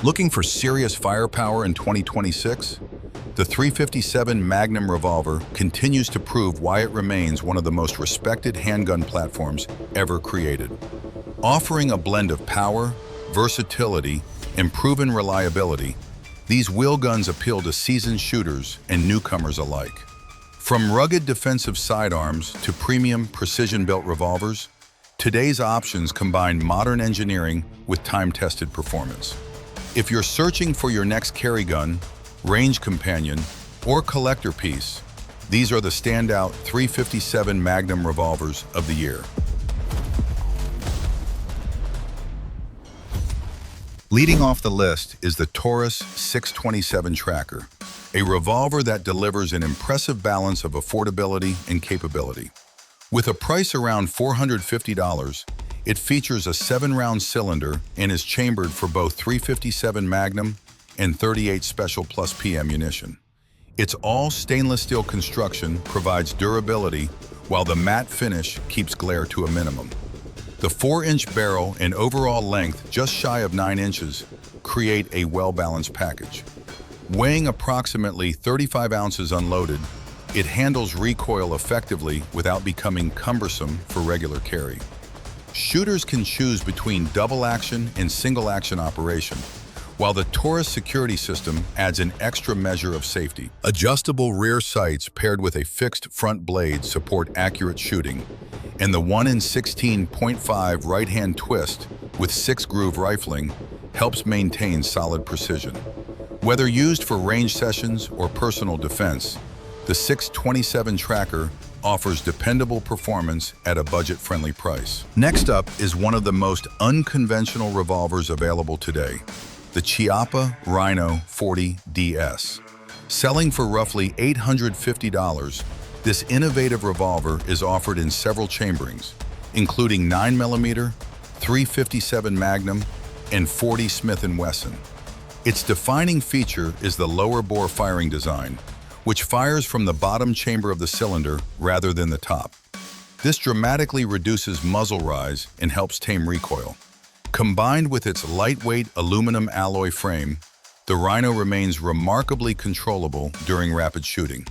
Looking for serious firepower in 2026? The 357 Magnum Revolver continues to prove why it remains one of the most respected handgun platforms ever created. Offering a blend of power, versatility, and proven reliability, these wheelguns appeal to seasoned shooters and newcomers alike. From rugged defensive sidearms to premium precision-built revolvers, today's options combine modern engineering with time-tested performance. If you're searching for your next carry gun, range companion, or collector piece, these are the standout 357 Magnum Revolvers of the year. Leading off the list is the Taurus 627 Tracker, a revolver that delivers an impressive balance of affordability and capability. With a price around $450, it features a 7-round cylinder and is chambered for both 357 Magnum and 38 Special Plus P ammunition. Its all stainless steel construction provides durability, while the matte finish keeps glare to a minimum. The 4-inch barrel and overall length just shy of 9 inches create a well-balanced package. Weighing approximately 35 ounces unloaded, it handles recoil effectively without becoming cumbersome for regular carry. Shooters can choose between double-action and single-action operation, while the Taurus security system adds an extra measure of safety. Adjustable rear sights paired with a fixed front blade support accurate shooting, and the 1 in 16.5 right-hand twist with 6-groove rifling helps maintain solid precision. Whether used for range sessions or personal defense, the 627 Tracker offers dependable performance at a budget-friendly price. Next up is one of the most unconventional revolvers available today, the Chiappa Rhino 40 DS. Selling for roughly $850, this innovative revolver is offered in several chamberings, including 9mm, 357 Magnum, and 40 Smith & Wesson. Its defining feature is the lower bore firing design, which fires from the bottom chamber of the cylinder rather than the top. This dramatically reduces muzzle rise and helps tame recoil. Combined with its lightweight aluminum alloy frame, the Rhino remains remarkably controllable during rapid shooting.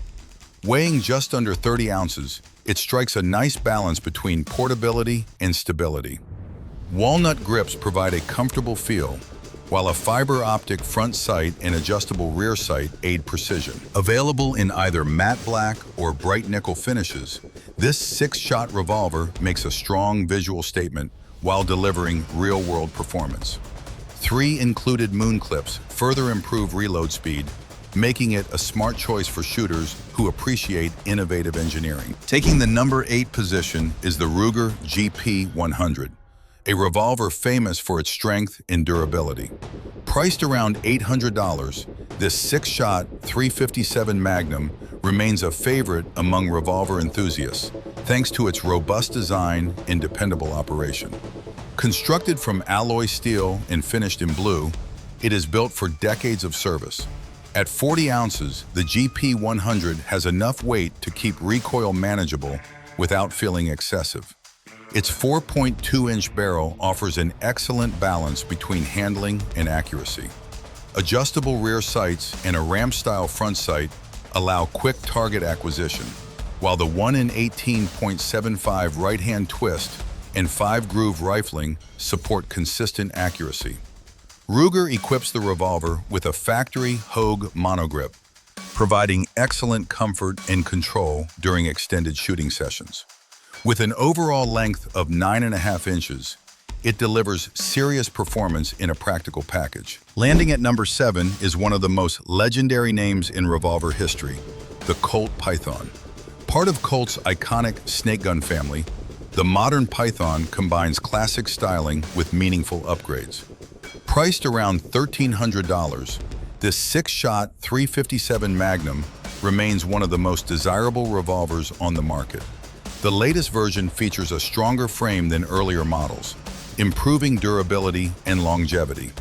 Weighing just under 30 ounces, it strikes a nice balance between portability and stability. Walnut grips provide a comfortable feel, while a fiber optic front sight and adjustable rear sight aid precision. Available in either matte black or bright nickel finishes, this 6-shot revolver makes a strong visual statement while delivering real-world performance. 3 included moon clips further improve reload speed, making it a smart choice for shooters who appreciate innovative engineering. Taking the number 8 position is the Ruger GP 100. A revolver famous for its strength and durability. Priced around $800, this 6-shot 357 Magnum remains a favorite among revolver enthusiasts, thanks to its robust design and dependable operation. Constructed from alloy steel and finished in blue, it is built for decades of service. At 40 ounces, the GP 100 has enough weight to keep recoil manageable without feeling excessive. Its 4.2-inch barrel offers an excellent balance between handling and accuracy. Adjustable rear sights and a ramp-style front sight allow quick target acquisition, while the 1 in 18.75 right-hand twist and 5-groove rifling support consistent accuracy. Ruger equips the revolver with a factory Hogue monogrip, providing excellent comfort and control during extended shooting sessions. With an overall length of 9.5 inches, it delivers serious performance in a practical package. Landing at number 7 is one of the most legendary names in revolver history, the Colt Python. Part of Colt's iconic snake gun family, the modern Python combines classic styling with meaningful upgrades. Priced around $1,300, this 6-shot 357 Magnum remains one of the most desirable revolvers on the market. The latest version features a stronger frame than earlier models, improving durability and longevity.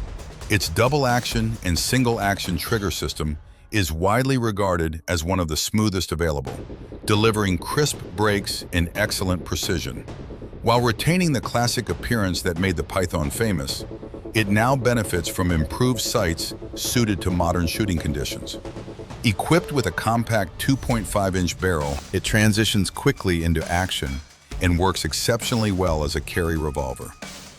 Its double-action and single-action trigger system is widely regarded as one of the smoothest available, delivering crisp brakes and excellent precision. While retaining the classic appearance that made the Python famous, It now benefits from improved sights suited to modern shooting conditions. Equipped with a compact 2.5-inch barrel, it transitions quickly into action and works exceptionally well as a carry revolver.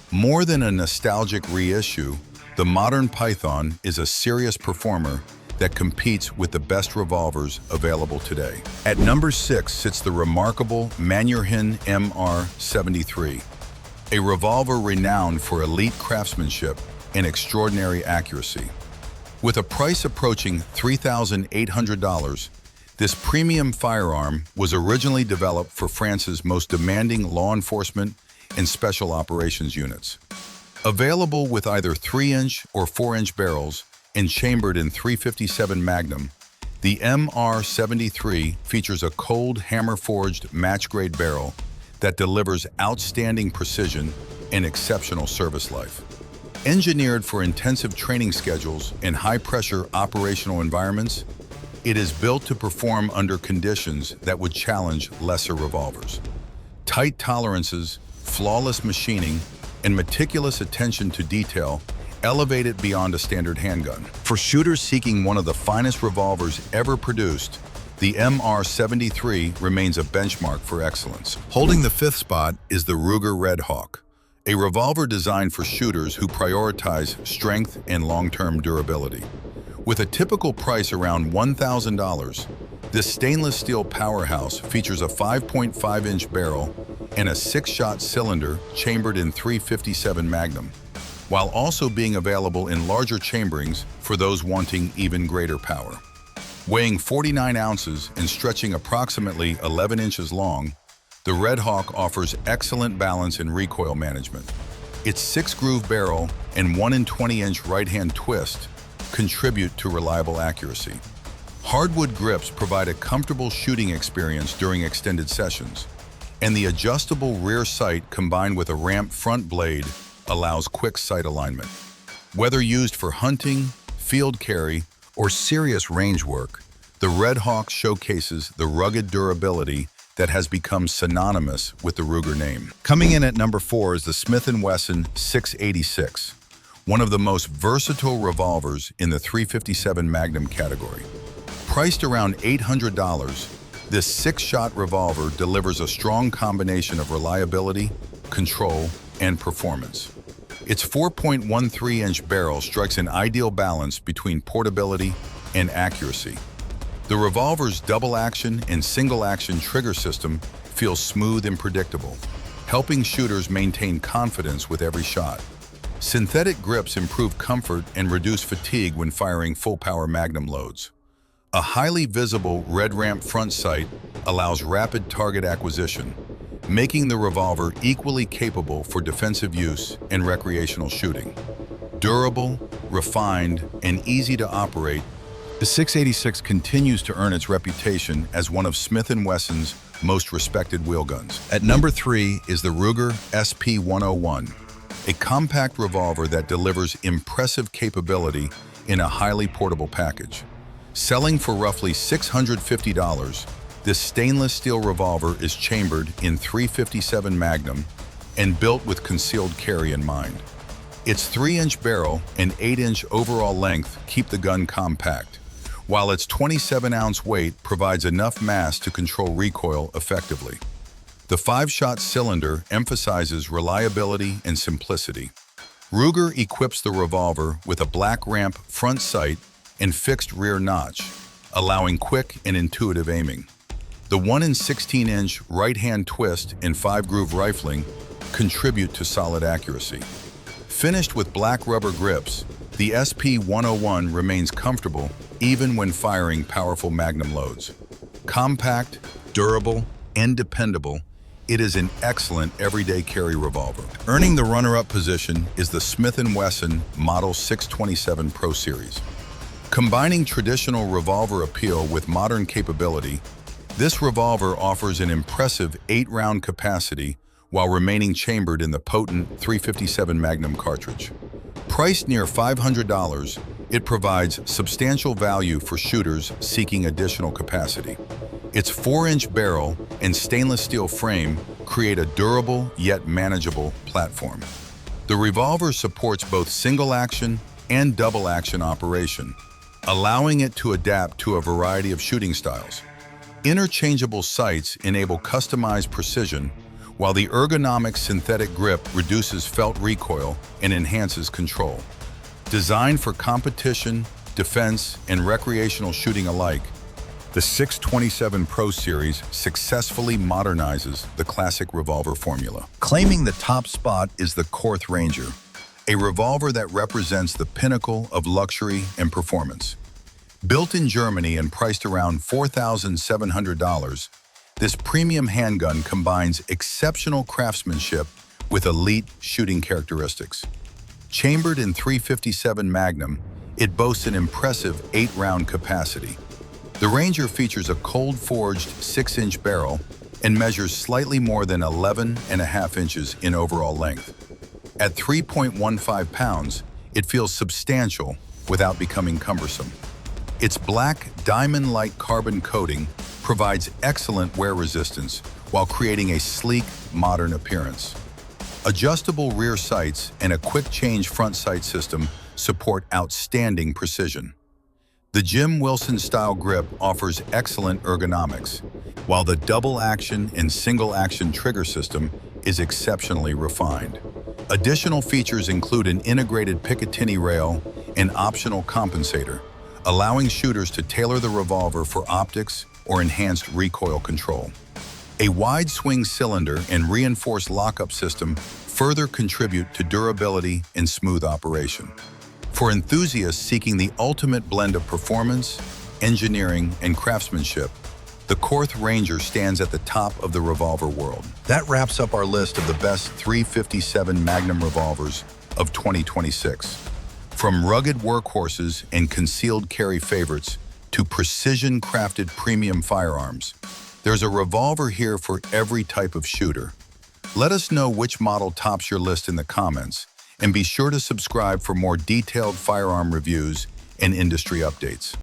More than a nostalgic reissue, the modern Python is a serious performer that competes with the best revolvers available today. At number 6 sits the remarkable Manurhin MR 73, a revolver renowned for elite craftsmanship and extraordinary accuracy. With a price approaching $3,800, this premium firearm was originally developed for France's most demanding law enforcement and special operations units. Available with either 3-inch or 4-inch barrels and chambered in .357 Magnum, the MR73 features a cold hammer-forged match-grade barrel that delivers outstanding precision and exceptional service life. Engineered for intensive training schedules and high-pressure operational environments, it is built to perform under conditions that would challenge lesser revolvers. Tight tolerances, flawless machining, and meticulous attention to detail elevate it beyond a standard handgun. For shooters seeking one of the finest revolvers ever produced, the MR73 remains a benchmark for excellence. Holding the 5th spot is the Ruger Redhawk, a revolver designed for shooters who prioritize strength and long-term durability. With a typical price around $1,000, this stainless steel powerhouse features a 5.5-inch barrel and a 6-shot cylinder chambered in .357 Magnum, while also being available in larger chamberings for those wanting even greater power. Weighing 49 ounces and stretching approximately 11 inches long, the Redhawk offers excellent balance and recoil management. Its 6-groove barrel and 1-in-20-inch right-hand twist contribute to reliable accuracy. Hardwood grips provide a comfortable shooting experience during extended sessions, and the adjustable rear sight combined with a ramped front blade allows quick sight alignment. Whether used for hunting, field carry, or serious range work, the Redhawk showcases the rugged durability that has become synonymous with the Ruger name. Coming in at number 4 is the Smith & Wesson 686, one of the most versatile revolvers in the .357 Magnum category. Priced around $800, this 6-shot revolver delivers a strong combination of reliability, control, and performance. Its 4.13-inch barrel strikes an ideal balance between portability and accuracy. The revolver's double-action and single-action trigger system feels smooth and predictable, helping shooters maintain confidence with every shot. Synthetic grips improve comfort and reduce fatigue when firing full-power Magnum loads. A highly visible red ramp front sight allows rapid target acquisition, making the revolver equally capable for defensive use and recreational shooting. Durable, refined, and easy to operate, the 686 continues to earn its reputation as one of Smith & Wesson's most respected wheelguns. At number 3 is the Ruger SP101, a compact revolver that delivers impressive capability in a highly portable package. Selling for roughly $650, this stainless steel revolver is chambered in .357 Magnum and built with concealed carry in mind. Its 3-inch barrel and 8-inch overall length keep the gun compact, while its 27-ounce weight provides enough mass to control recoil effectively. The 5-shot cylinder emphasizes reliability and simplicity. Ruger equips the revolver with a black ramp front sight and fixed rear notch, allowing quick and intuitive aiming. The 1-in-16-inch right-hand twist and 5-groove rifling contribute to solid accuracy. Finished with black rubber grips, the SP101 remains comfortable even when firing powerful Magnum loads. Compact, durable, and dependable, it is an excellent everyday carry revolver. Earning the runner-up position is the Smith & Wesson Model 627 Pro Series. Combining traditional revolver appeal with modern capability, this revolver offers an impressive 8-round capacity while remaining chambered in the potent .357 Magnum cartridge. Priced near $500, it provides substantial value for shooters seeking additional capacity. Its 4-inch barrel and stainless steel frame create a durable yet manageable platform. The Revolver supports both single-action and double-action operation, allowing it to adapt to a variety of shooting styles. Interchangeable sights enable customized precision, while the ergonomic synthetic grip reduces felt recoil and enhances control. Designed for competition, defense, and recreational shooting alike, the 627 Pro Series successfully modernizes the classic revolver formula. Claiming the top spot is the Korth Ranger, a revolver that represents the pinnacle of luxury and performance. Built in Germany and priced around $4,700, this premium handgun combines exceptional craftsmanship with elite shooting characteristics. Chambered in .357 Magnum, it boasts an impressive 8-round capacity. The Ranger features a cold-forged 6-inch barrel and measures slightly more than 11.5 inches in overall length. At 3.15 pounds, it feels substantial without becoming cumbersome. Its black, diamond-like carbon coating provides excellent wear resistance while creating a sleek, modern appearance. Adjustable rear sights and a quick-change front sight system support outstanding precision. The Jim Wilson-style grip offers excellent ergonomics, while the double-action and single-action trigger system is exceptionally refined. Additional features include an integrated Picatinny rail and optional compensator, allowing shooters to tailor the revolver for optics or enhanced recoil control. A wide swing cylinder and reinforced lockup system further contribute to durability and smooth operation. For enthusiasts seeking the ultimate blend of performance, engineering, and craftsmanship, the Korth Ranger stands at the top of the revolver world. That wraps up our list of the best .357 Magnum revolvers of 2026. From rugged workhorses and concealed carry favorites to precision-crafted premium firearms, there's a revolver here for every type of shooter. Let us know which model tops your list in the comments, and be sure to subscribe for more detailed firearm reviews and industry updates.